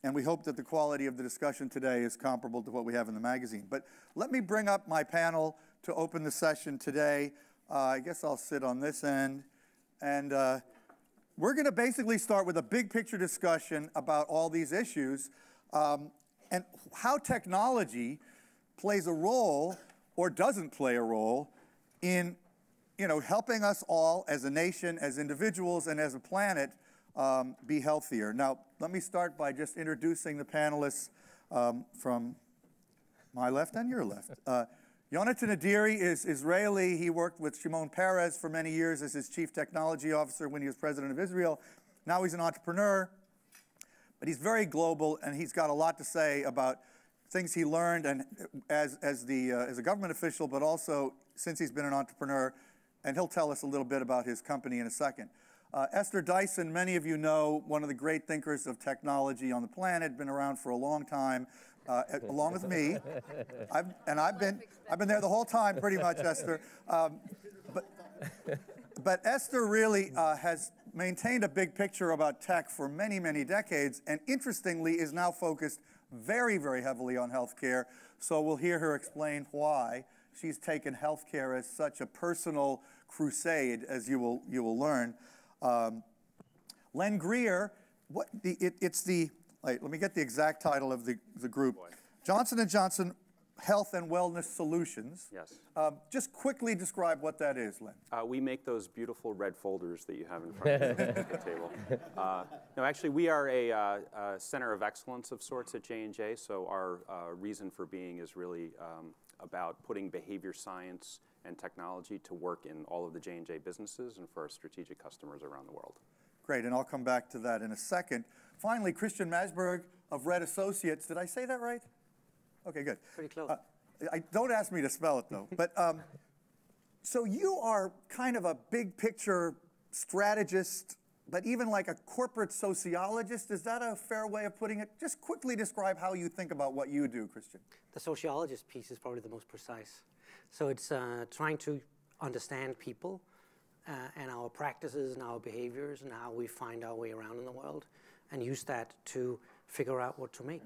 and we hope that the quality of the discussion today is comparable to what we have in the magazine. But let me bring up my panel to open the session today. I guess I'll sit on this end. And we're going to basically start with a big picture discussion about all these issues and how technology plays a role or doesn't play a role in helping us all as a nation, as individuals, and as a planet be healthier. Now, let me start by just introducing the panelists from my left and your left. Yonatan Adiri is Israeli. He worked with Shimon Peres for many years as his chief technology officer when he was president of Israel. Now he's an entrepreneur, but he's very global, and he's got a lot to say about things he learned and as a government official, but also since he's been an entrepreneur, and he'll tell us a little bit about his company in a second. Esther Dyson, many of you know, one of the great thinkers of technology on the planet, been around for a long time, along with me. I've been there the whole time, pretty much, Esther. But Esther really has maintained a big picture about tech for many, many decades, and interestingly is now focused very, very heavily on healthcare. So we'll hear her explain why she's taken healthcare as such a personal crusade, as you will learn. Len Greer, let me get the exact title of the group. Johnson & Johnson Health and Wellness Solutions. Yes. Just quickly describe what that is, Len. We make those beautiful red folders that you have in front of you at the table. No, actually, we are a center of excellence of sorts at J&J, so our reason for being is really about putting behavior science and technology to work in all of the J&J businesses and for our strategic customers around the world. Great, and I'll come back to that in a second. Finally, Christian Masberg of Red Associates. Did I say that right? Okay, good. Pretty close. Don't ask me to spell it, though. But so you are kind of a big picture strategist, but even like a corporate sociologist. Is that a fair way of putting it? Just quickly describe how you think about what you do, Christian. The sociologist piece is probably the most precise. So it's trying to understand people and our practices and our behaviors and how we find our way around in the world and use that to figure out what to make.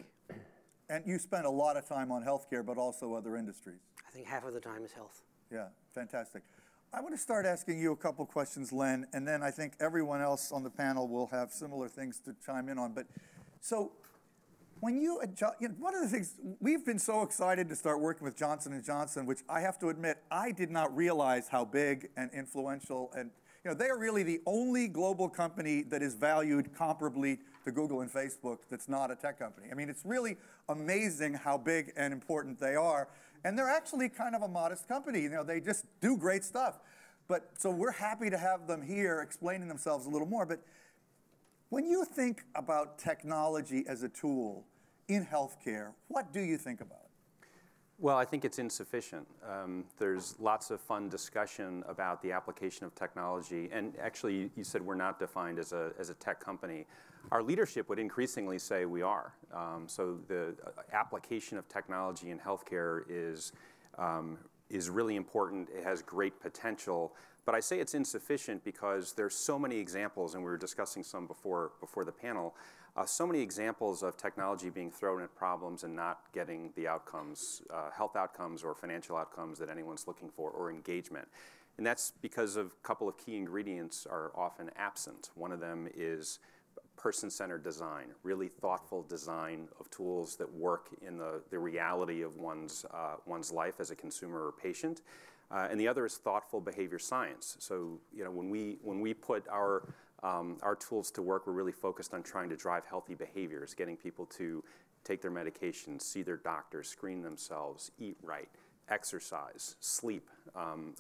And you spend a lot of time on healthcare, but also other industries. I think half of the time is health. Yeah, fantastic. I want to start asking you a couple questions, Len, and then I think everyone else on the panel will have similar things to chime in on. But so when one of the things, we've been so excited to start working with Johnson & Johnson, which I have to admit, I did not realize how big and influential, and they are really the only global company that is valued comparably to Google and Facebook that's not a tech company. I mean, it's really amazing how big and important they are. And they're actually kind of a modest company. They just do great stuff. So we're happy to have them here explaining themselves a little more. But when you think about technology as a tool in healthcare, what do you think about? Well, I think it's insufficient. There's lots of fun discussion about the application of technology. And actually, you said we're not defined as a tech company. Our leadership would increasingly say we are. So the application of technology in healthcare is really important. It has great potential. But I say it's insufficient because there's so many examples, and we were discussing some before the panel, so many examples of technology being thrown at problems and not getting the outcomes, health outcomes or financial outcomes that anyone's looking for, or engagement. And that's because of a couple of key ingredients are often absent. One of them is person-centered design, really thoughtful design of tools that work in the reality of one's life as a consumer or patient. And the other is thoughtful behavior science. So when we put our tools to work, we're really focused on trying to drive healthy behaviors, getting people to take their medications, see their doctors, screen themselves, eat right, exercise, sleep,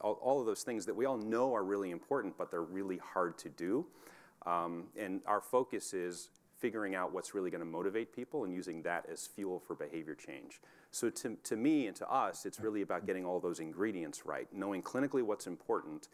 all of those things that we all know are really important, but they're really hard to do. And our focus is figuring out what's really going to motivate people and using that as fuel for behavior change. So to me and to us, it's really about getting all those ingredients right, knowing clinically what's important,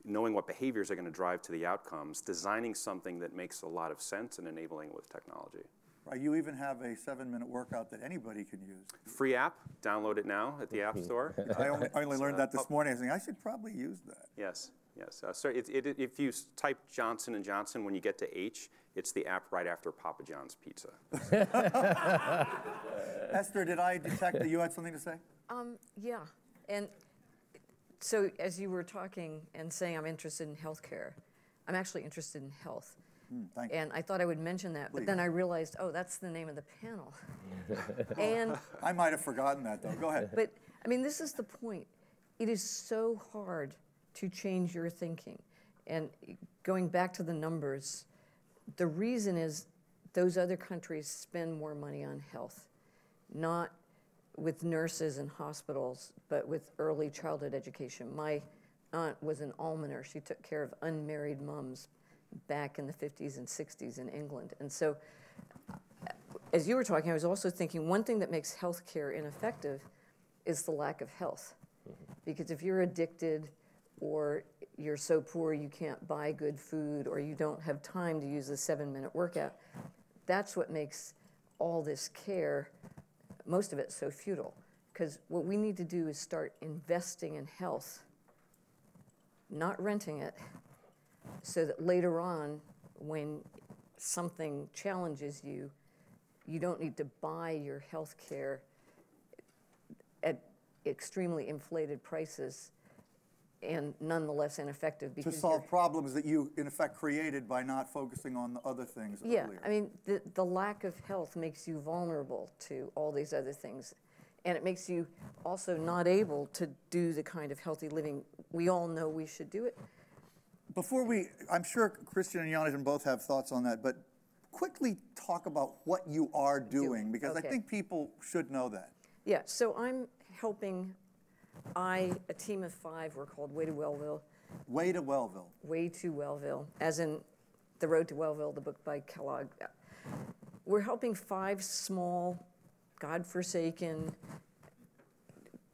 knowing what behaviors are going to drive to the outcomes, designing something that makes a lot of sense, and enabling it with technology. Right, you even have a 7-minute workout that anybody can use. Free app, download it now at the App Store. I only learned that this morning. I was thinking, I should probably use that. Yes. Yes. So if you type Johnson & Johnson, when you get to H, it's the app right after Papa John's Pizza. Esther, did I detect that you had something to say? Yeah, and so as you were talking and saying I'm interested in healthcare, I'm actually interested in health. Thank you. And I thought I would mention that, but Please. then I realized, oh, that's the name of the panel. And I might have forgotten that, though. Go ahead. but I mean, this is the point. It is so hard to change your thinking. And going back to the numbers, the reason is those other countries spend more money on health, not with nurses and hospitals, but with early childhood education. My aunt was an almoner. She took care of unmarried moms back in the 50s and 60s in England. And so as you were talking, I was also thinking one thing that makes healthcare ineffective is the lack of health. Because if you're addicted or you're so poor you can't buy good food or you don't have time to use a 7-minute workout, that's what makes all this care, most of it, so futile. Because what we need to do is start investing in health, not renting it, so that later on, when something challenges you, you don't need to buy your health care at extremely inflated prices and nonetheless ineffective. To solve problems that you, in effect, created by not focusing on the other things Yeah, earlier. I mean, the lack of health makes you vulnerable to all these other things. And it makes you also not able to do the kind of healthy living we all know we should do it. Before I'm sure Christian and Jonathan both have thoughts on that, but quickly talk about what you are doing, because I Okay. think people should know that. Yeah, so I'm helping, a team of 5, we're called Way to Wellville. Way to Wellville. Way to Wellville, as in The Road to Wellville, the book by Kellogg. We're helping 5 small, godforsaken,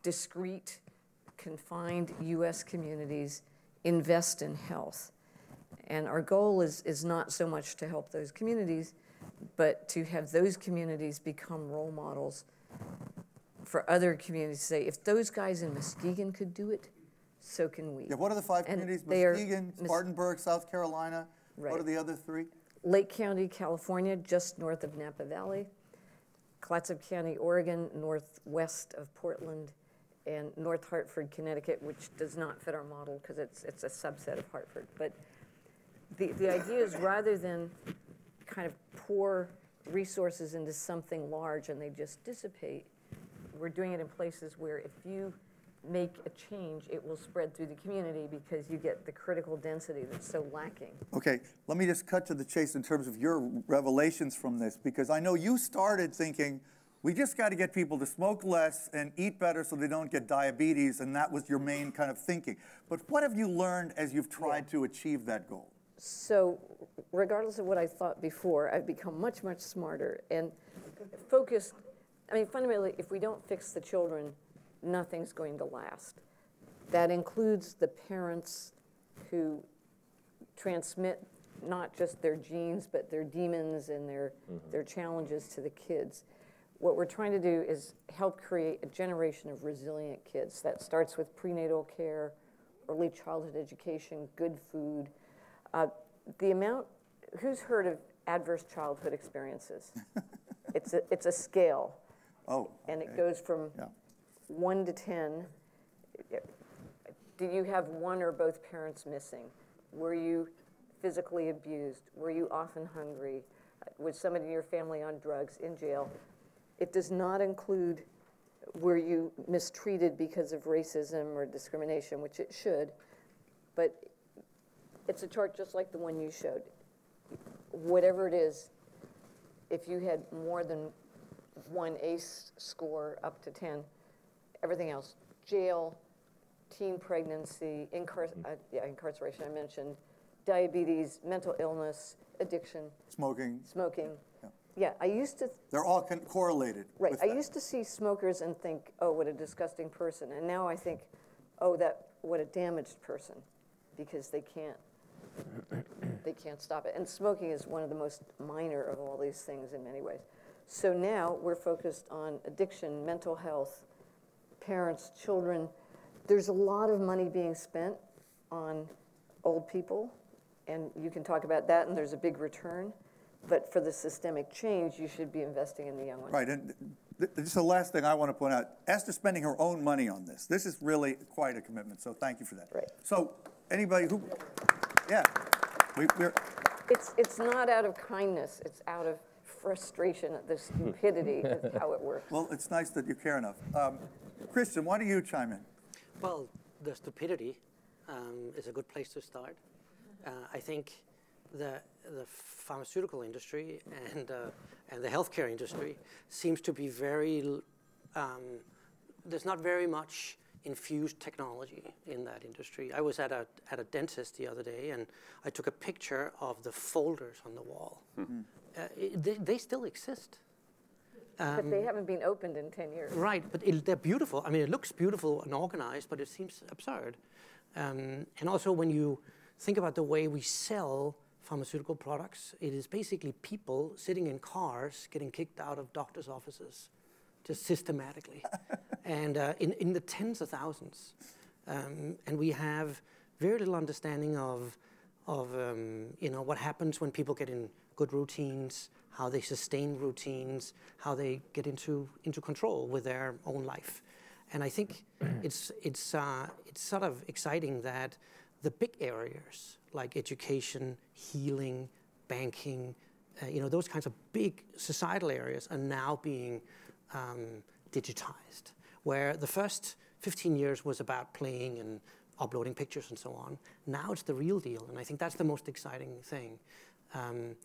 discrete, confined U.S. communities invest in health. And our goal is not so much to help those communities, but to have those communities become role models for other communities to say, if those guys in Muskegon could do it, so can we. Yeah, what are the 5 And communities? they are Muskegon, Spartanburg, South Carolina. Right. What are the other 3? Lake County, California, just north of Napa Valley. Clatsop County, Oregon, northwest of Portland, and North Hartford, Connecticut, which does not fit our model because it's a subset of Hartford. But the idea is rather than kind of pour resources into something large and they just dissipate, we're doing it in places where if you make a change, it will spread through the community because you get the critical density that's so lacking. Okay, let me just cut to the chase in terms of your revelations from this, because I know you started thinking, we just got to get people to smoke less and eat better so they don't get diabetes, and that was your main kind of thinking. But what have you learned as you've tried to achieve that goal? So regardless of what I thought before, I've become much, much smarter and focused. I mean, fundamentally, if we don't fix the children, nothing's going to last. That includes the parents who transmit not just their genes, but their demons and their challenges to the kids. What we're trying to do is help create a generation of resilient kids. That starts with prenatal care, early childhood education, good food. Who's heard of adverse childhood experiences? It's a scale. Oh, And okay. it goes from Yeah. 1 to 10. Do you have one or both parents missing? Were you physically abused? Were you often hungry? Was somebody in your family on drugs, in jail? It does not include were you mistreated because of racism or discrimination, which it should, but it's a chart just like the one you showed. Whatever it is, if you had more than one ACE score up to 10, everything else, jail, teen pregnancy, incarceration I mentioned, diabetes, mental illness, addiction, Smoking. Yeah, I used to, They're all correlated. right, with I that. used to see smokers and think, oh, what a disgusting person. And now I think, oh, what a damaged person, because they can't stop it. And smoking is one of the most minor of all these things in many ways. So now we're focused on addiction, mental health, parents, children. There's a lot of money being spent on old people, and you can talk about that, and there's a big return. But for the systemic change, you should be investing in the young ones. Right, and just the last thing I want to point out, Esther's spending her own money on this. This is really quite a commitment, so thank you for that. Right. So anybody who, yeah, we're It's not out of kindness, it's out of frustration at the stupidity of how it works. well, it's nice that you care enough. Christian, why don't you chime in? Well, the stupidity is a good place to start. I think the pharmaceutical industry and the healthcare industry seems to be very, there's not very much infused technology in that industry. I was at a dentist the other day, and I took a picture of the folders on the wall. They still exist. But they haven't been opened in 10 years. Right, but they're beautiful. I mean, it looks beautiful and organized, but it seems absurd. And also, when you think about the way we sell pharmaceutical products, it is basically people sitting in cars getting kicked out of doctors' offices, just systematically, and in the tens of thousands. And we have very little understanding of what happens when people get in good routines, how they sustain routines, how they get into control with their own life. And I think it's sort of exciting that the big areas like education, healing, banking, those kinds of big societal areas are now being digitized, where the first 15 years was about playing and uploading pictures and so on. Now it's the real deal, and I think that's the most exciting thing. And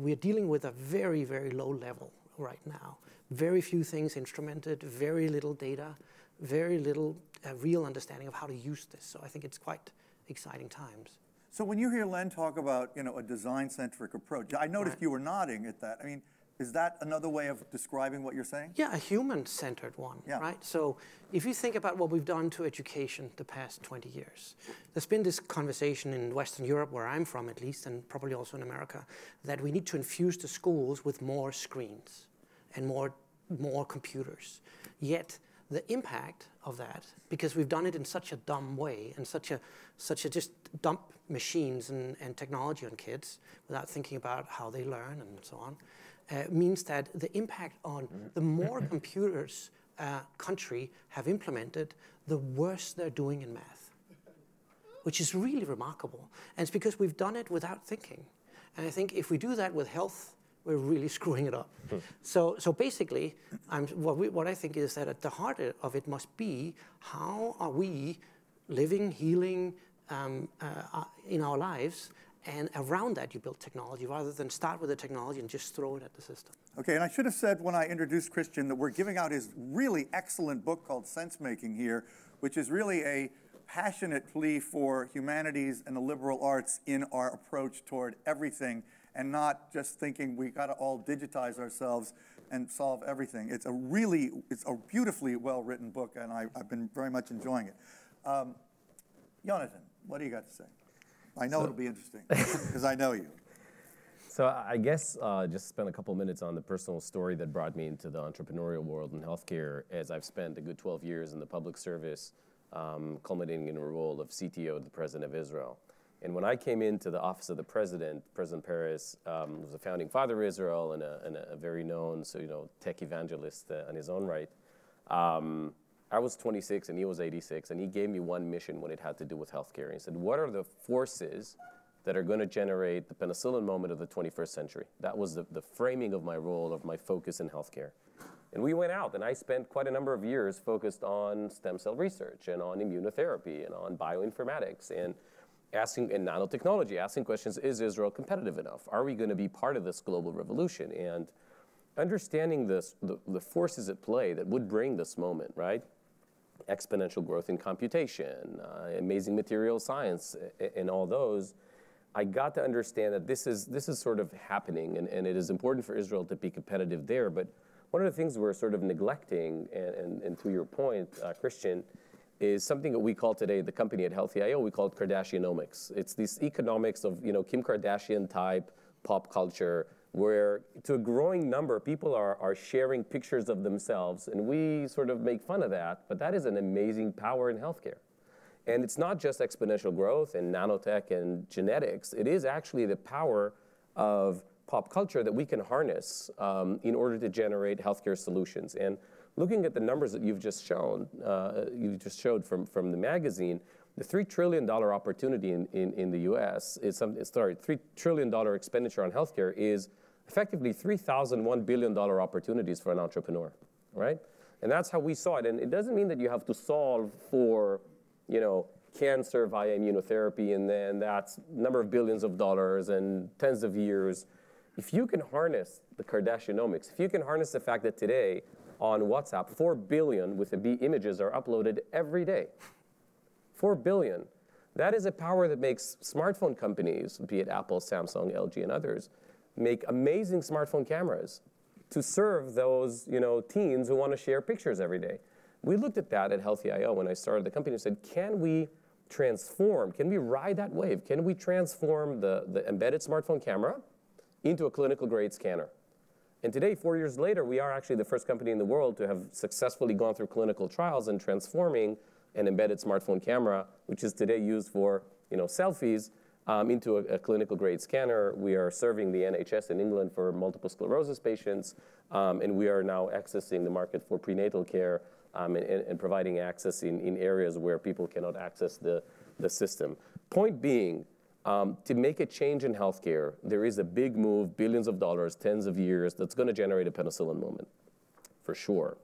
we're dealing with a very, very low level right now. Very few things instrumented, very little data, very little real understanding of how to use this. So I think it's quite exciting times. So when you hear Len talk about, a design-centric approach, I noticed you were nodding at that. I mean, is that another way of describing what you're saying? Yeah, a human-centered one, right? So if you think about what we've done to education the past 20 years, there's been this conversation in Western Europe, where I'm from at least, and probably also in America, that we need to infuse the schools with more screens and more computers. Yet the impact of that, because we've done it in such a dumb way and such a just dump machines and technology on kids without thinking about how they learn and so on, means that the impact on the more computers country have implemented, the worse they're doing in math, which is really remarkable. And it's because we've done it without thinking. And I think if we do that with health, we're really screwing it up. So basically, what I think is that at the heart of it must be, how are we living, healing in our lives? And around that, you build technology, rather than start with the technology and just throw it at the system. Okay, and I should have said when I introduced Christian that we're giving out his really excellent book called Sense Making here, which is really a passionate plea for humanities and the liberal arts in our approach toward everything, and not just thinking we got to all digitize ourselves and solve everything. It's a beautifully well-written book, and I've been very much enjoying it. Jonathan, what do you got to say? I know it'll be interesting, because I know you. So I guess just spend a couple minutes on the personal story that brought me into the entrepreneurial world in healthcare, as I've spent a good 12 years in the public service, culminating in a role of CTO of the President of Israel. And when I came into the office of the President, President Peres was a founding father of Israel and a very known tech evangelist on his own right. I was 26 and he was 86, and he gave me one mission when it had to do with healthcare. He said, what are the forces that are going to generate the penicillin moment of the 21st century? That was the framing of my role, of my focus in healthcare. And we went out, and I spent quite a number of years focused on stem cell research and on immunotherapy and on bioinformatics and nanotechnology, asking questions, is Israel competitive enough? Are we going to be part of this global revolution? And understanding the forces at play that would bring this moment, right? Exponential growth in computation, amazing material science, and all those, I got to understand that this is sort of happening, and it is important for Israel to be competitive there. But one of the things we're sort of neglecting, and to your point, Christian, is something that we call today, the company at Healthy.io, we call it Kardashianomics. It's this economics of Kim Kardashian type pop culture, where to a growing number, people are sharing pictures of themselves, and we sort of make fun of that, but that is an amazing power in healthcare. And it's not just exponential growth and nanotech and genetics. It is actually the power of pop culture that we can harness in order to generate healthcare solutions. And looking at the numbers that you've just shown, from the magazine, the $3 trillion opportunity in the U.S. $3 trillion expenditure on healthcare is effectively 3,001 billion dollar opportunities for an entrepreneur, right? And that's how we saw it. And it doesn't mean that you have to solve for, cancer via immunotherapy, and then that's a number of billions of dollars and tens of years. If you can harness the Kardashianomics, if you can harness the fact that today on WhatsApp, 4 billion with a B images are uploaded every day. 4 billion. That is a power that makes smartphone companies, be it Apple, Samsung, LG, and others, make amazing smartphone cameras to serve those, teens who want to share pictures every day. We looked at that at Healthy.io when I started the company and said, can we ride that wave? Can we transform the embedded smartphone camera into a clinical grade scanner? And today, 4 years later, we are actually the first company in the world to have successfully gone through clinical trials and transforming an embedded smartphone camera, which is today used for selfies, into a clinical grade scanner. We are serving the NHS in England for multiple sclerosis patients, and we are now accessing the market for prenatal care and providing access in areas where people cannot access the system. Point being, to make a change in healthcare, there is a big move, billions of dollars, tens of years, that's going to generate a penicillin moment, for sure.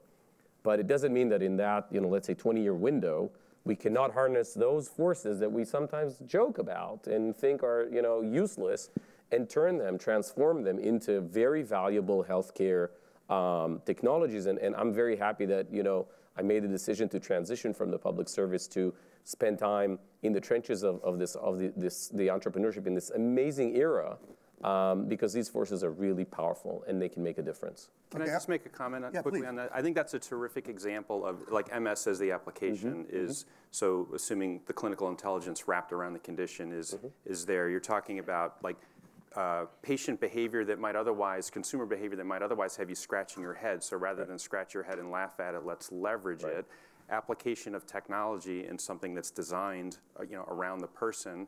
But it doesn't mean that in that, let's say 20-year window, we cannot harness those forces that we sometimes joke about and think are, useless, and transform them into very valuable healthcare technologies. And I'm very happy that, I made the decision to transition from the public service to spend time in the trenches of the entrepreneurship in this amazing era, because these forces are really powerful and they can make a difference. Can I just make a comment quickly please. on that? I think that's a terrific example of, like MS as the application is, so assuming the clinical intelligence wrapped around the condition is there. You're talking about patient behavior that might otherwise, consumer behavior that might otherwise have you scratching your head. So rather than scratch your head and laugh at it, let's leverage it. Application of technology in something that's designed, around the person,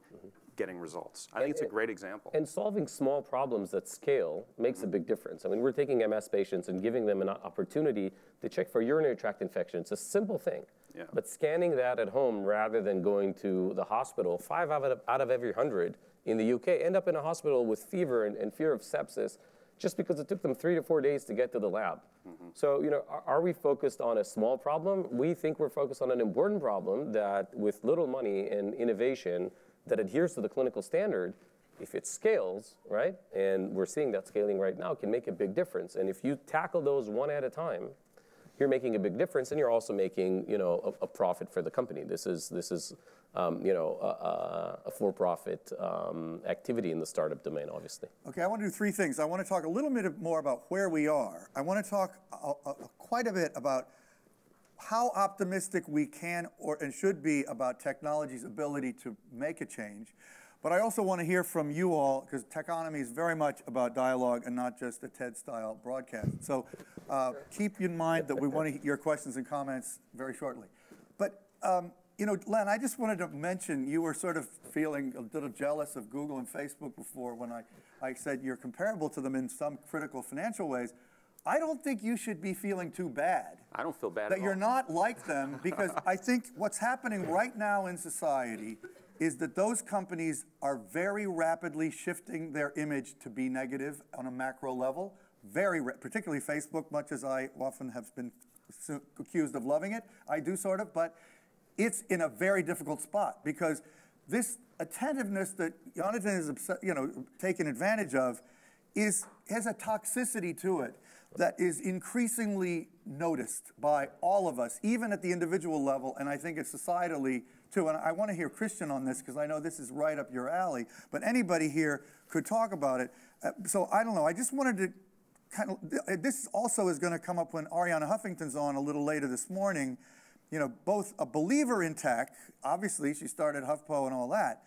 getting results. I think it's a great example. And solving small problems that scale makes a big difference. I mean, we're taking MS patients and giving them an opportunity to check for urinary tract infection. It's a simple thing. Yeah. But scanning that at home rather than going to the hospital, 5 out of every 100 in the UK end up in a hospital with fever and fear of sepsis just because it took them 3 to 4 days to get to the lab. So, are we focused on a small problem? We think we're focused on an important problem that with little money and innovation that adheres to the clinical standard, if it scales, right, and we're seeing that scaling right now, can make a big difference. And if you tackle those one at a time, you're making a big difference, and you're also making, a profit for the company. This is a for-profit activity in the startup domain, obviously. Okay, I want to do 3 things. I want to talk a little bit more about where we are. I want to talk quite a bit about how optimistic we can and should be about technology's ability to make a change. But I also want to hear from you all, because Techonomy is very much about dialogue and not just a TED-style broadcast. So keep in mind that we want to hear your questions and comments very shortly. But, Len, I just wanted to mention you were sort of feeling a little jealous of Google and Facebook before when I said you're comparable to them in some critical financial ways. I don't think you should be feeling too bad. I don't feel bad at all. That you're not like them, because I think what's happening right now in society is that those companies are very rapidly shifting their image to be negative on a macro level, particularly Facebook, much as I often have been accused of loving it. I do sort of, but it's in a very difficult spot because this attentiveness that Jonathan is taken advantage of has a toxicity to it that is increasingly noticed by all of us, even at the individual level, and I think it's societally too. And I want to hear Christian on this because I know this is right up your alley, but anybody here could talk about it. So I don't know, I just wanted to this also is going to come up when Arianna Huffington's on a little later this morning. Both a believer in tech, obviously she started HuffPo and all that,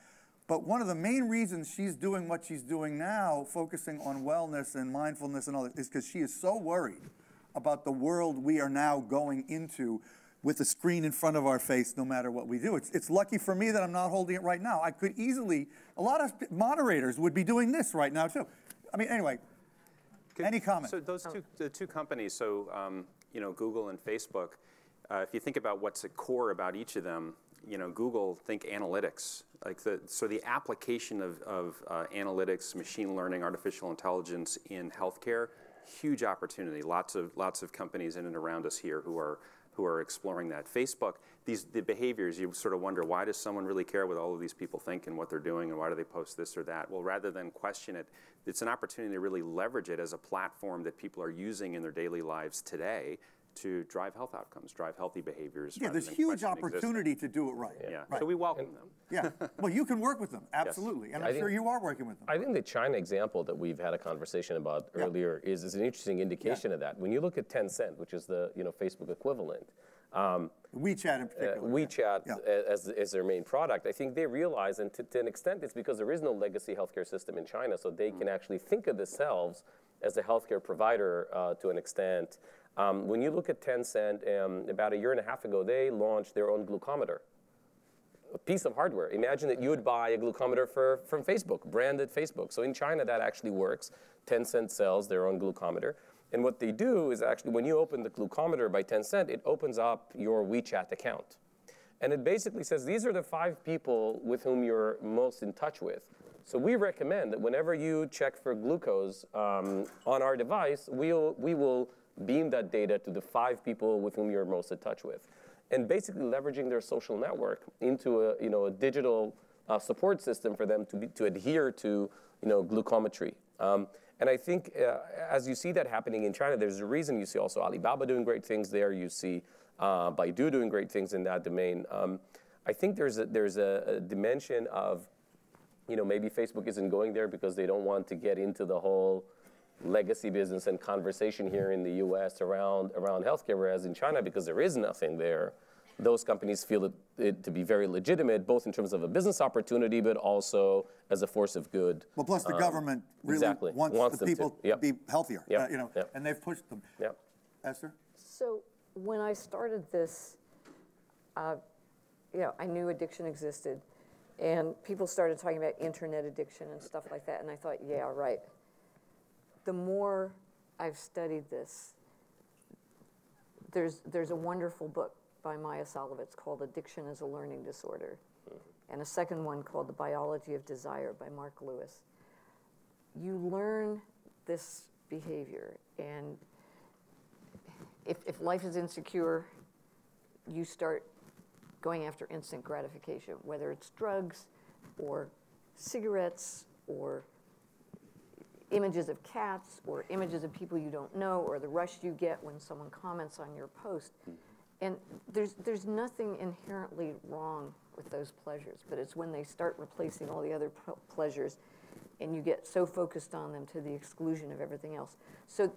but one of the main reasons she's doing what she's doing now, focusing on wellness and mindfulness and all that, is because she is so worried about the world we are now going into. with a screen in front of our face no matter what we do. It's lucky for me that I'm not holding it right now. I could easily, a lot of moderators would be doing this right now too. I mean, anyway, any comment? So the two companies, so Google and Facebook, if you think about what's at core about each of them, Google, think analytics, so the application of analytics, machine learning, artificial intelligence in healthcare, huge opportunity. Lots of companies in and around us here who are exploring that. Facebook, the behaviors, you sort of wonder, why does someone really care what all of these people think and what they're doing, and why do they post this or that? Well, rather than question it, it's an opportunity to really leverage it as a platform that people are using in their daily lives today to drive health outcomes, drive healthy behaviors. Yeah, there's huge opportunity to do it right. Yeah, right. So we welcome them. Yeah, well, you can work with them, absolutely, and I'm sure you are working with them. I think the China example that we've had a conversation about earlier is an interesting indication of that. When you look at Tencent, which is the Facebook equivalent, WeChat in particular. WeChat as their main product, I think they realize, and to an extent it's because there is no legacy healthcare system in China, so they can actually think of themselves as a healthcare provider to an extent. When you look at Tencent, about a year and a half ago, they launched their own glucometer, a piece of hardware. Imagine that you would buy a glucometer from Facebook, branded Facebook. So in China, that actually works. Tencent sells their own glucometer. And what they do is actually, when you open the glucometer by Tencent, it opens up your WeChat account. And it basically says, these are the 5 people with whom you're most in touch with. So we recommend that whenever you check for glucose on our device, we will beam that data to the 5 people with whom you're most in touch with. And basically leveraging their social network into a digital support system for them to adhere to glucometry. And I think as you see that happening in China, there's a reason. You see also Alibaba doing great things there. You see Baidu doing great things in that domain. I think there's a dimension of, maybe Facebook isn't going there because they don't want to get into the whole legacy business and conversation here in the U.S. around healthcare, whereas in China, because there is nothing there, those companies feel it to be very legitimate, both in terms of a business opportunity, but also as a force of good. Well, plus the government really wants the people to be healthier, and they've pushed them. Yep. Esther? So when I started this, I knew addiction existed, and people started talking about internet addiction and stuff like that, and I thought, yeah, right. The more I've studied this, there's a wonderful book by Maya Salovitz called Addiction as a Learning Disorder, and a second one called The Biology of Desire by Mark Lewis. You learn this behavior, and if life is insecure, you start going after instant gratification, whether it's drugs or cigarettes or images of cats or images of people you don't know, or the rush you get when someone comments on your post. And there's nothing inherently wrong with those pleasures, but it's when they start replacing all the other pleasures and you get so focused on them to the exclusion of everything else. So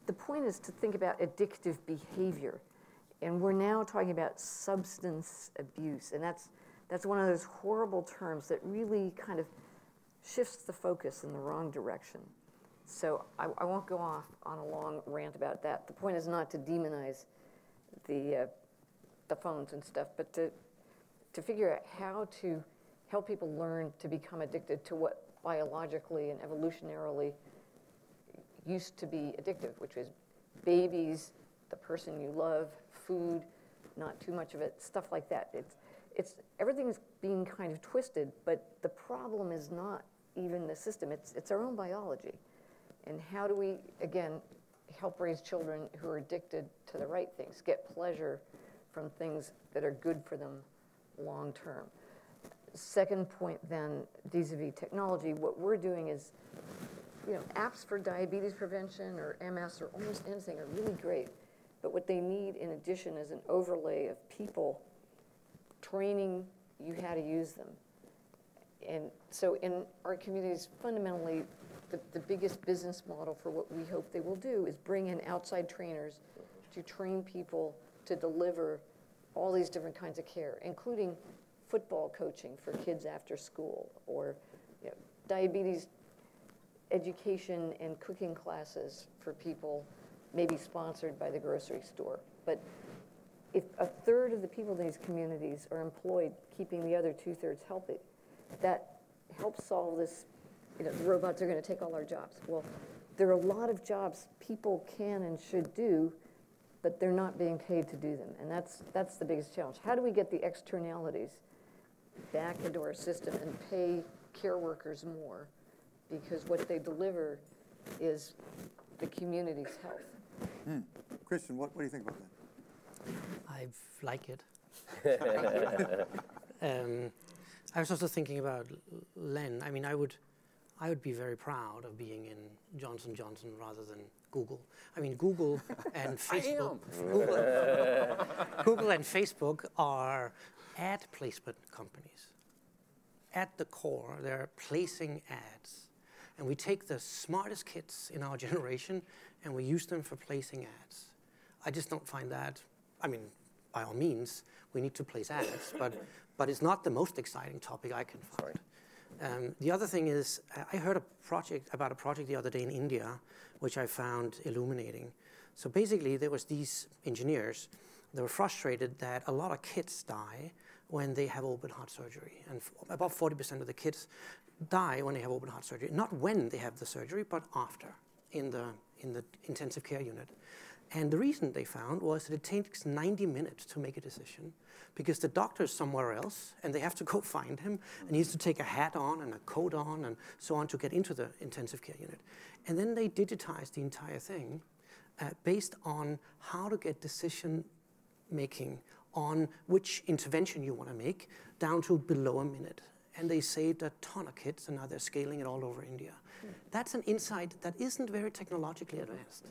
the point is to think about addictive behavior. And we're now talking about substance abuse, and that's one of those horrible terms that really kind of shifts the focus in the wrong direction. So I won't go off on a long rant about that. The point is not to demonize the phones and stuff, but to figure out how to help people learn to become addicted to what biologically and evolutionarily used to be addictive, which was babies, the person you love, food, not too much of it, stuff like that. It's everything's being kind of twisted, but the problem is not even the system, it's our own biology. And how do we, again, help raise children who are addicted to the right things, get pleasure from things that are good for them long term. Second point then, vis-a-vis technology, what we're doing is, apps for diabetes prevention or MS or almost anything are really great, but what they need in addition is an overlay of people training you how to use them. And so in our communities, fundamentally, the biggest business model for what we hope they will do is bring in outside trainers to train people to deliver all these different kinds of care, including football coaching for kids after school, or diabetes education and cooking classes for people, maybe sponsored by the grocery store. But if a third of the people in these communities are employed, keeping the other 2/3 healthy, that helps solve this, the robots are going to take all our jobs. Well, there are a lot of jobs people can and should do, but they're not being paid to do them. And that's the biggest challenge. How do we get the externalities back into our system and pay care workers more? Because what they deliver is the community's health. Christian, what do you think about that? I like it. I was also thinking about Len. I mean, I would be very proud of being in Johnson & Johnson rather than Google. I mean, Google and Facebook. Google and Facebook are ad placement companies. At the core, they're placing ads. And we take the smartest kids in our generation and we use them for placing ads. I just don't find that, I mean, by all means, we need to place ads, but it's not the most exciting topic I can find. The other thing is, I heard about a project the other day in India, which I found illuminating. So basically, there was these engineers, they were frustrated that a lot of kids die when they have open heart surgery. And about 40% of the kids die when they have open heart surgery. Not when they have the surgery, but after, in the intensive care unit. And the reason they found was that it takes 90 minutes to make a decision because the doctor's somewhere else and they have to go find him and he has to take a hat on and a coat on and so on to get into the intensive care unit. And then they digitized the entire thing based on how to get decision making on which intervention you want to make down to below a minute. And they saved a ton of kids and now they're scaling it all over India. That's an insight that isn't very technologically advanced.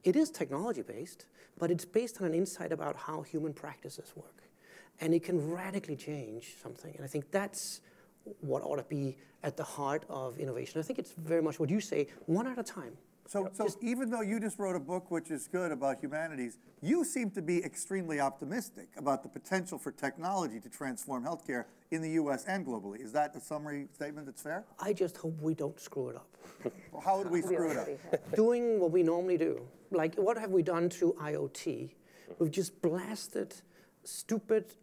It is technology-based, but it's based on an insight about how human practices work. And it can radically change something. And I think that's what ought to be at the heart of innovation. I think it's very much what you say, one at a time. So even though you just wrote a book which is good about humanities, you seem to be extremely optimistic about the potential for technology to transform healthcare in the U.S. and globally. Is that a summary statement that's fair? I just hope we don't screw it up. Well, how would we screw it up? Doing what we normally do. Like, what have we done through IoT? We've just blasted stupid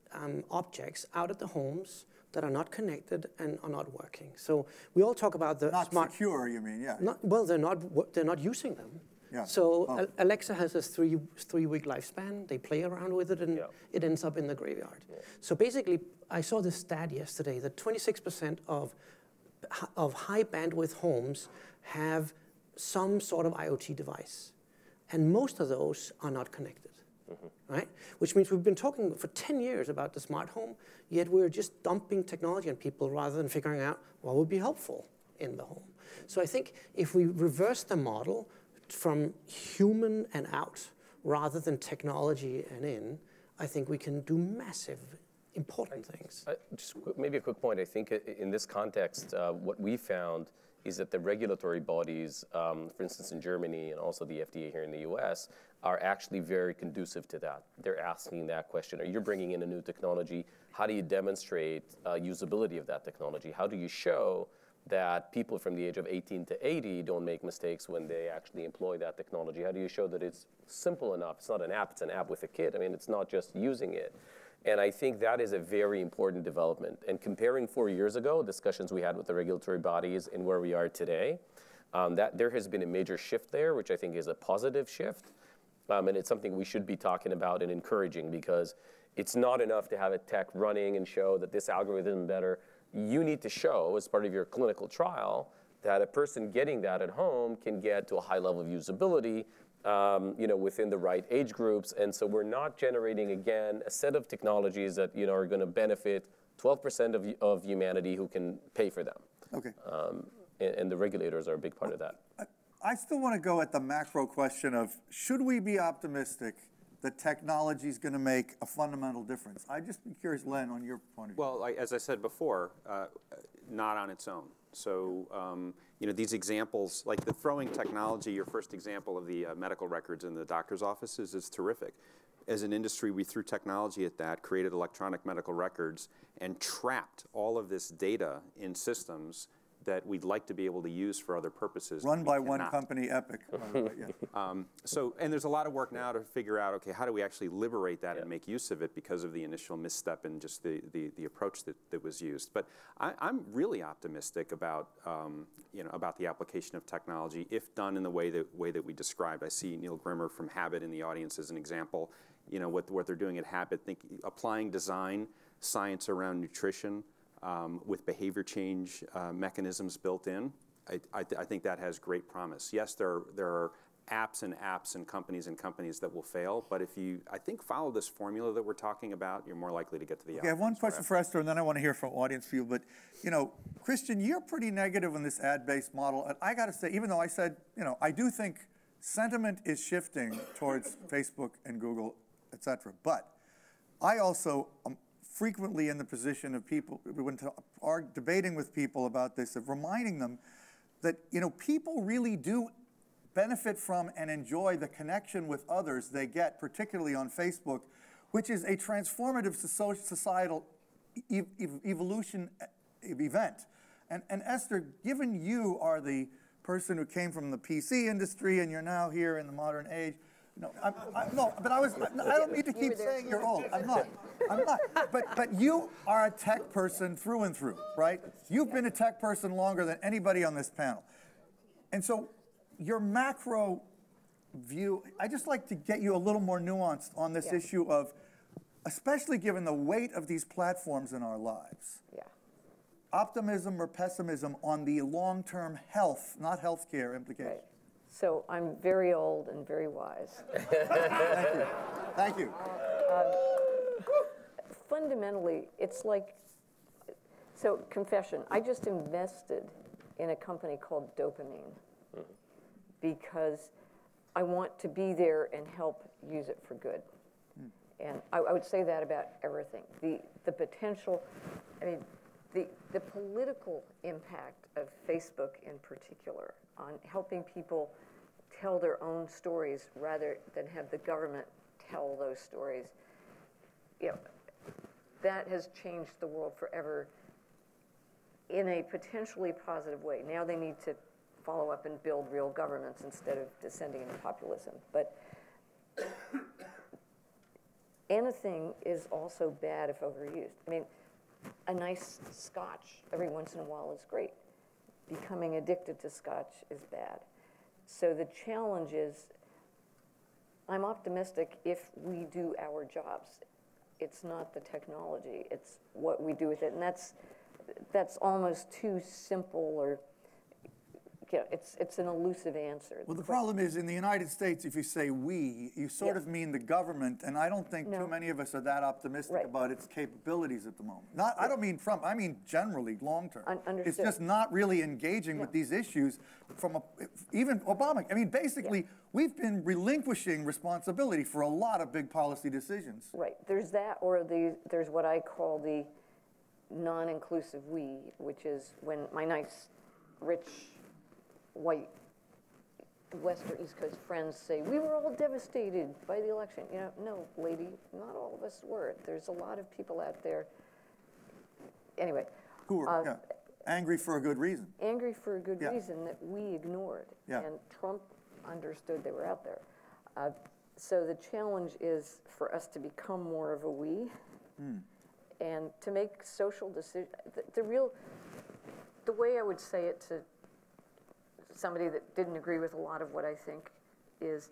objects out of the homes that are not connected and are not working. So we all talk about the Not smart. secure, you mean? Yeah. Well, they're not using them. Yeah. So Alexa has a three-week lifespan. They play around with it, and it ends up in the graveyard. Yeah. So basically, I saw this stat yesterday that 26% of high bandwidth homes have some sort of IoT device, and most of those are not connected. Right? Which means we've been talking for 10 years about the smart home, yet we're just dumping technology on people rather than figuring out what would be helpful in the home. So I think if we reverse the model from human and out rather than technology and in, I think we can do massive, important things. Just maybe a quick point. I think in this context, what we found is that the regulatory bodies, for instance, in Germany and also the FDA here in the US, are actually very conducive to that. They're asking that question. Are you bringing in a new technology? How do you demonstrate usability of that technology? How do you show that people from the age of 18 to 80 don't make mistakes when they actually employ that technology? How do you show that it's simple enough? It's not an app, it's an app with a kid. I mean, it's not just using it. And I think that is a very important development. And comparing 4 years ago, discussions we had with the regulatory bodies and where we are today, that there has been a major shift there, which I think is a positive shift. And it's something we should be talking about and encouraging because it's not enough to have a tech running and show that this algorithm is better. You need to show as part of your clinical trial that a person getting that at home can get to a high level of usability within the right age groups. And so we're not generating, again, a set of technologies that are going to benefit 12% of humanity who can pay for them. Okay. And the regulators are a big part of that. I still want to go at the macro question of, should we be optimistic that technology is going to make a fundamental difference? I'd just be curious, Len, on your point of view. Well, as I said before, not on its own. So, these examples, like the throwing technology, your first example of the medical records in the doctor's offices is terrific. As an industry, we threw technology at that, created electronic medical records, and trapped all of this data in systems that we'd like to be able to use for other purposes. Run we by one cannot. company, Epic. Yeah. And there's a lot of work now to figure out, okay, how do we actually liberate that and make use of it because of the initial misstep and just the approach that was used. But I'm really optimistic about about the application of technology if done in the way that we described. I see Neil Grimmer from Habit in the audience as an example. What they're doing at Habit, applying design science around nutrition with behavior change mechanisms built in. I think that has great promise. Yes, there are apps and companies that will fail, but if you, I think, follow this formula that we're talking about, you're more likely to get to the Okay, I have one question for Esther, and then I want to hear from audience view. But, Christian, you're pretty negative on this ad-based model. And I got to say, even though I said, I do think sentiment is shifting towards Facebook and Google, et cetera. But I also am frequently in the position of people, when are debating with people about this, of reminding them that, people really do benefit from and enjoy the connection with others they get, particularly on Facebook, which is a transformative societal evolution event. And Esther, given you are the person who came from the PC industry and you're now here in the modern age, I don't need to keep saying you're old. I'm not. But you are a tech person through and through, right? You've been a tech person longer than anybody on this panel. And so your macro view, I just like to get you a little more nuanced on this issue of, especially given the weight of these platforms in our lives, optimism or pessimism on the long-term health, not healthcare implications. Right. So I'm very old and very wise. Thank you. Thank you. Fundamentally, it's like, so confession, I just invested in a company called Dopamine because I want to be there and help use it for good. And I would say that about everything. The potential, the political impact of Facebook in particular on helping people tell their own stories rather than have the government tell those stories, that has changed the world forever in a potentially positive way. Now they need to follow up and build real governments instead of descending into populism. But anything is also bad if overused. A nice scotch every once in a while is great. Becoming addicted to scotch is bad. So the challenge is, I'm optimistic if we do our jobs. It's not the technology, it's what we do with it. And that's almost too simple, or it's an elusive answer. Well, the problem is, in the United States, if you say we, you sort of mean the government, and I don't think too many of us are that optimistic about its capabilities at the moment. I don't mean Trump, I mean generally, long-term. Understood. It's just not really engaging with these issues from even Obama. Basically, we've been relinquishing responsibility for a lot of big policy decisions. Right, there's that, or there's what I call the non-inclusive we, which is when my nice, rich, white West or East Coast friends say, we were all devastated by the election. No, lady, not all of us were. There's a lot of people out there. Anyway. Who are angry for a good reason. Angry for a good reason that we ignored. And Trump understood they were out there. So the challenge is for us to become more of a we and to make social decisions. The way I would say it to somebody that didn't agree with a lot of what I think is,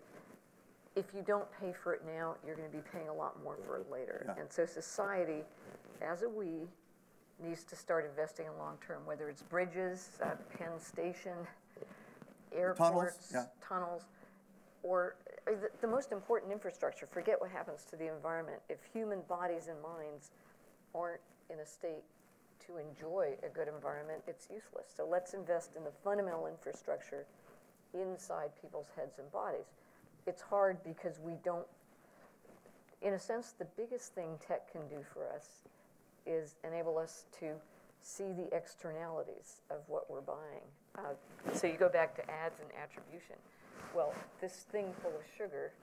if you don't pay for it now, you're going to be paying a lot more for it later. And so society, as a we, needs to start investing in long term, whether it's bridges, Penn Station, airports, tunnels, or the most important infrastructure. Forget what happens to the environment. If human bodies and minds aren't in a state to enjoy a good environment, it's useless. So let's invest in the fundamental infrastructure inside people's heads and bodies. It's hard because we don't, in a sense, the biggest thing tech can do for us is enable us to see the externalities of what we're buying. So you go back to ads and attribution. Well, this thing full of sugar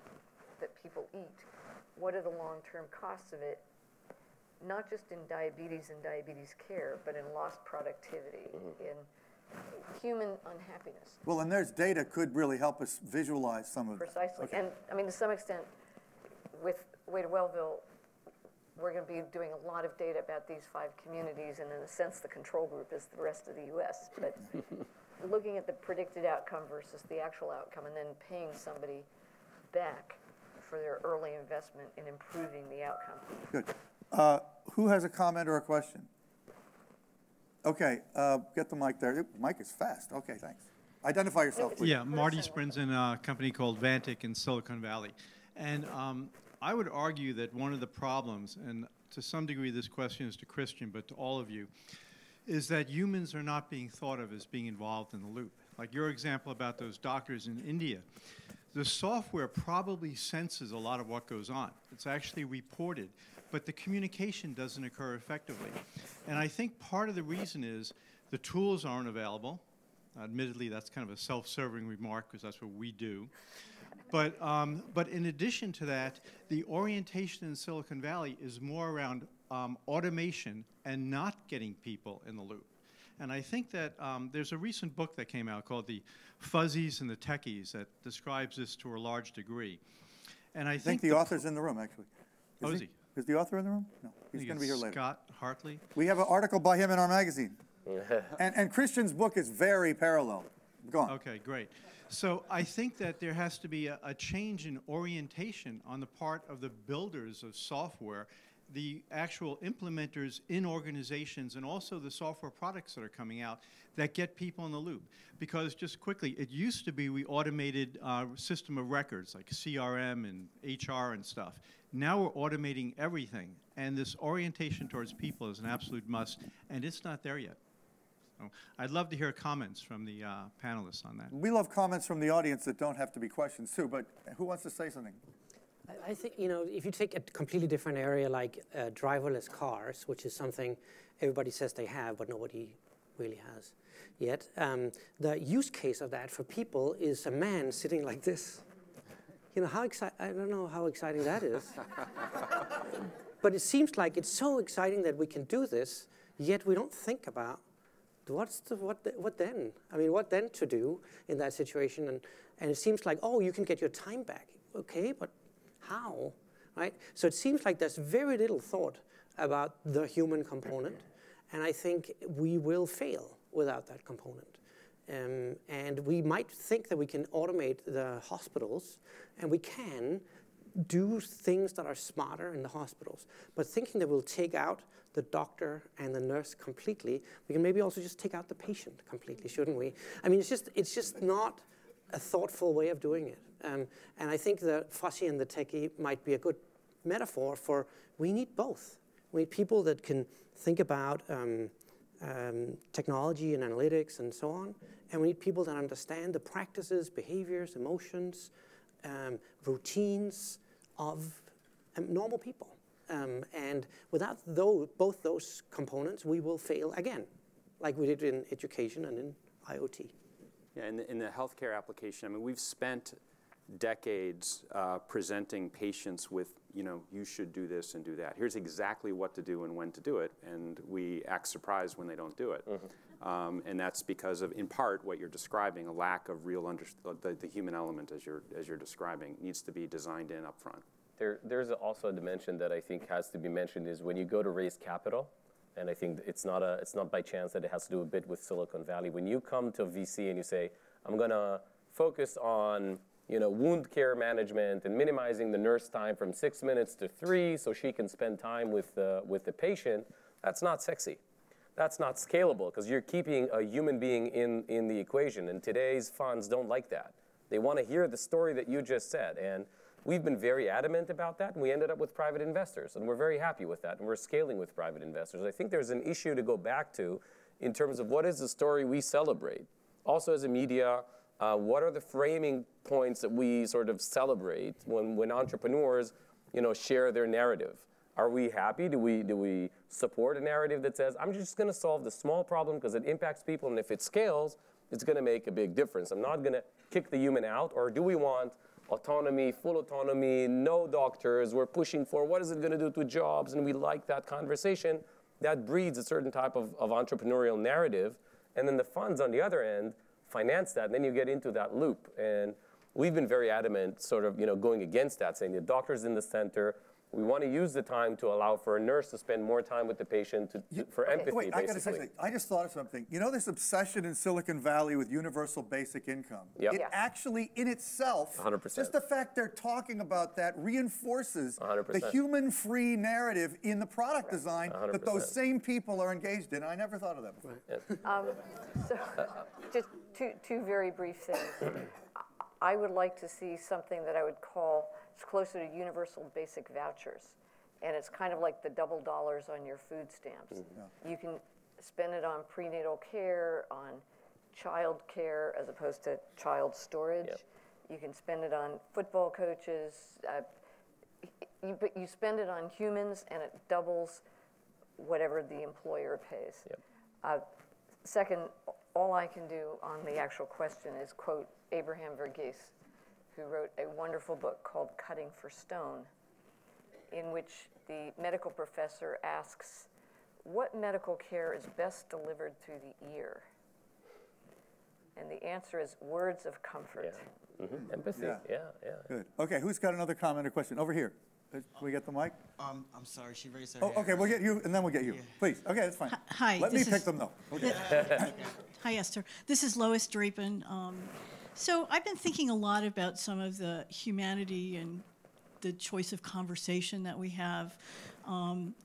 that people eat, what are the long-term costs of it? Not just in diabetes and diabetes care, but in lost productivity, in human unhappiness. Well, and there's data could really help us visualize some of that. Precisely. Okay. And I mean, to some extent, with Way to Wellville, we're going to be doing a lot of data about these 5 communities, and in a sense, the control group is the rest of the U.S. But looking at the predicted outcome versus the actual outcome, and then paying somebody back for their early investment in improving the outcome. Good. Who has a comment or a question? Okay, get the mic there. Mic is fast. Okay, thanks. Identify yourself, please. Yeah, Marty Sprinzen, a company called Vantic in Silicon Valley. And I would argue that one of the problems, and to some degree this question is to Christian, but to all of you, is that humans are not being thought of as being involved in the loop. Like your example about those doctors in India. The software probably senses a lot of what goes on. It's actually reported, but the communication doesn't occur effectively. And I think part of the reason is the tools aren't available. Admittedly, that's kind of a self-serving remark because that's what we do. But in addition to that, the orientation in Silicon Valley is more around automation and not getting people in the loop. And I think that there's a recent book that came out called The Fuzzies and the Techies that describes this to a large degree. And I think the author's in the room, actually. Is he? Is the author in the room? No, he's going to be here later. Scott Hartley. We have an article by him in our magazine. and Christian's book is very parallel. Go on. Okay, great. So I think that there has to be a change in orientation on the part of the builders of software, the actual implementers in organizations, and also the software products that are coming out that get people in the loop. Because just quickly, it used to be we automated system of records like CRM and HR and stuff. Now we're automating everything, and this orientation towards people is an absolute must, and it's not there yet. So I'd love to hear comments from the panelists on that. We love comments from the audience that don't have to be questions too, but who wants to say something? I think, if you take a completely different area like driverless cars, which is something everybody says they have, but nobody really has yet, the use case of that for people is a man sitting like this. How exciting, I don't know how exciting that is. But it seems like it's so exciting that we can do this, yet we don't think about what then? I mean, what then to do in that situation? And it seems like, oh, you can get your time back. Okay, but how, right? So it seems like there's very little thought about the human component, and I think we will fail without that component. And we might think that we can automate the hospitals, and we can do things that are smarter in the hospitals. But thinking that we'll take out the doctor and the nurse completely, we can maybe also just take out the patient completely, shouldn't we? I mean, it's just not a thoughtful way of doing it. And I think the fuzzy and the techie might be a good metaphor for we need both. We need people that can think about technology and analytics and so on, and we need people that understand the practices, behaviors, emotions, routines of normal people. And without both those components, we will fail again, like we did in education and in IoT. Yeah, in the healthcare application, I mean, we've spent decades presenting patients with, you should do this and do that. Here's exactly what to do and when to do it, and we act surprised when they don't do it. Mm-hmm. And that's because of, in part, what you're describing, a lack of real the human element as you're describing needs to be designed in up front. There's also a dimension that I think has to be mentioned is when you go to raise capital, and I think it's not by chance that it has to do a bit with Silicon Valley. When you come to VC and you say, I'm going to focus on wound care management and minimizing the nurse time from 6 minutes to 3 so she can spend time with the patient, that's not sexy. That's not scalable because you're keeping a human being in the equation, and today's funds don't like that. They want to hear the story that you just said, and we've been very adamant about that, and we ended up with private investors, and we're very happy with that, and we're scaling with private investors. I think there's an issue to go back to in terms of what is the story we celebrate. Also as a media, what are the framing points that we sort of celebrate when entrepreneurs, share their narrative? Are we happy? Do we support a narrative that says, I'm just going to solve the small problem because it impacts people, and if it scales, it's going to make a big difference. I'm not going to kick the human out, or do we want autonomy, full autonomy, no doctors, we're pushing for what is it going to do to jobs, and we like that conversation? That breeds a certain type of entrepreneurial narrative, And then the funds on the other end finance that, and then you get into that loop. And we've been very adamant, sort of, going against that, saying the doctor's in the center. We want to use the time to allow for a nurse to spend more time with the patient for empathy, Wait, I got to say basically. something. I just thought of something. You know this obsession in Silicon Valley with universal basic income? Yep. It Yeah. actually, in itself, 100%. just the fact they're talking about that reinforces 100%. the human-free narrative in the product design that those 100%. same people are engaged in. I never thought of that before. So, just two very brief things. I would like to see something that I would call, it's closer to universal basic vouchers. And it's kind of like the double dollars on your food stamps. You can spend it on prenatal care, on child care, as opposed to child storage. Yep. You can spend it on football coaches. But you spend it on humans, and it doubles whatever the employer pays. Yep. Second, all I can do on the actual question is quote Abraham Verghese, who wrote a wonderful book called Cutting for Stone, in which the medical professor asks, what medical care is best delivered through the ear? And the answer is words of comfort. Yeah. Empathy, yeah. Good. Okay, who's got another comment or question? Over here. Can we get the mic? I'm sorry, she raised her Oh, hand. okay, we'll get you, and then we'll get you. Please. Okay, that's fine. Hi, Let me this pick is- them, though. Okay. Hi, Esther. This is Lois Drapin. So I've been thinking a lot about some of the humanity and the choice of conversation that we have.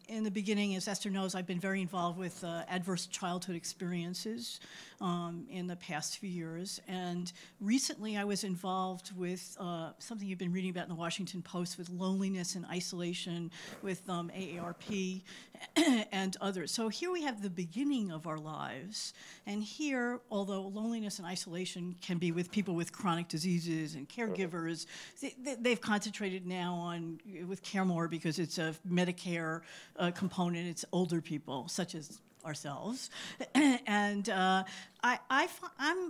In the beginning, as Esther knows, I've been very involved with adverse childhood experiences in the past few years. And recently I was involved with something you've been reading about in the Washington Post with loneliness and isolation with AARP and others. So here we have the beginning of our lives. And here, although loneliness and isolation can be with people with chronic diseases and caregivers, they've concentrated now on, with CareMore, because it's a Medicare component, it's older people, such as ourselves. And I'm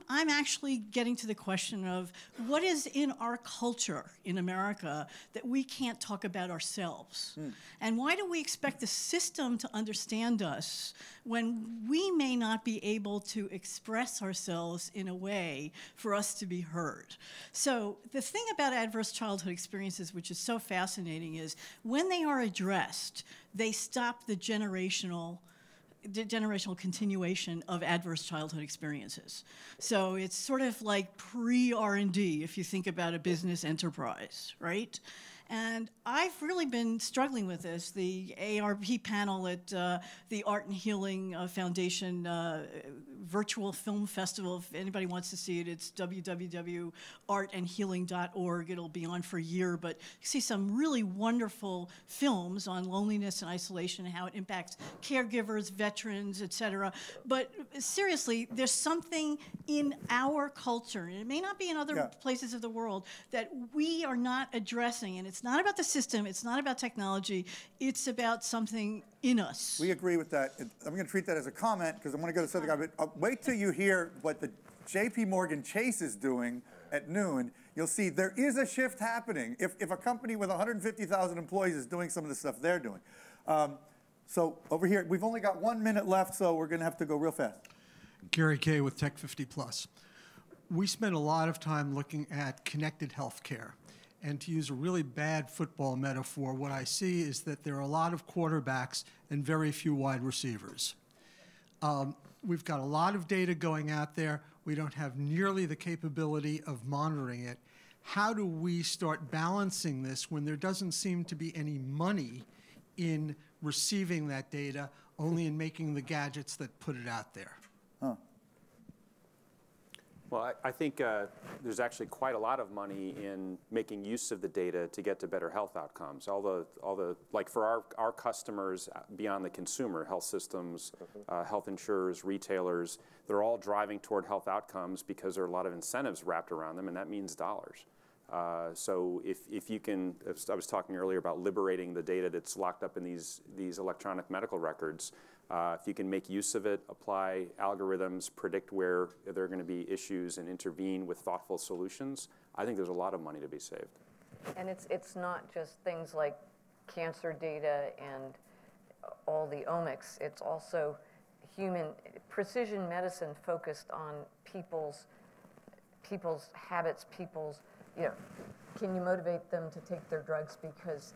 actually getting to the question of what is in our culture in America that we can't talk about ourselves? And why do we expect the system to understand us when we may not be able to express ourselves in a way for us to be heard? So the thing about adverse childhood experiences, which is so fascinating, is when they are addressed, they stop the generational continuation of adverse childhood experiences. So it's sort of like pre-R&D if you think about a business enterprise, right? And I've really been struggling with this. The AARP panel at the Art and Healing Foundation Virtual Film Festival, if anybody wants to see it, it's www.artandhealing.org. It'll be on for a year, but you see some really wonderful films on loneliness and isolation and how it impacts caregivers, veterans, et cetera. But seriously, there's something in our culture, and it may not be in other places of the world, that we are not addressing. And it's not about the system, it's not about technology, it's about something in us. We agree with that. I'm going to treat that as a comment because I'm going to go to something. But wait till you hear what the J.P. Morgan Chase is doing at noon. You'll see there is a shift happening. If a company with 150,000 employees is doing some of the stuff they're doing. So over here, we've only got 1 minute left, so we're going to have to go real fast. Gary Kay with Tech 50 Plus. We spend a lot of time looking at connected healthcare. And to use a really bad football metaphor, what I see is that there are a lot of quarterbacks and very few wide receivers. We've got a lot of data going out there. We don't have nearly the capability of monitoring it. How do we start balancing this when there doesn't seem to be any money in receiving that data, only in making the gadgets that put it out there? Well, I think there's actually quite a lot of money in making use of the data to get to better health outcomes. All the like for our customers beyond the consumer, health systems, health insurers, retailers, they're all driving toward health outcomes because there are a lot of incentives wrapped around them, and that means dollars. So if you can, I was talking earlier about liberating the data that's locked up in these electronic medical records. If you can make use of it, apply algorithms, predict where there are going to be issues and intervene with thoughtful solutions, I think there's a lot of money to be saved. And it's not just things like cancer data and all the omics. It's also precision medicine focused on people's habits, can you motivate them to take their drugs because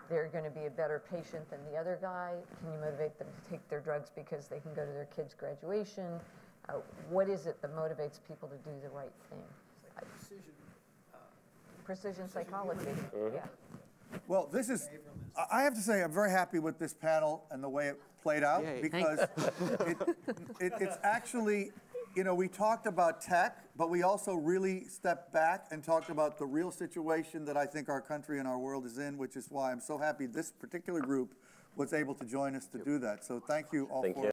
they're going to be a better patient than the other guy? Can you motivate them to take their drugs because they can go to their kid's graduation? What is it that motivates people to do the right thing? Precision psychology, yeah. Well, I have to say, I'm very happy with this panel and the way it played out. Yay. Because it's actually, we talked about tech, but we also really stepped back and talked about the real situation that I think our country and our world is in, which is why I'm so happy this particular group was able to join us to do that. So thank you all for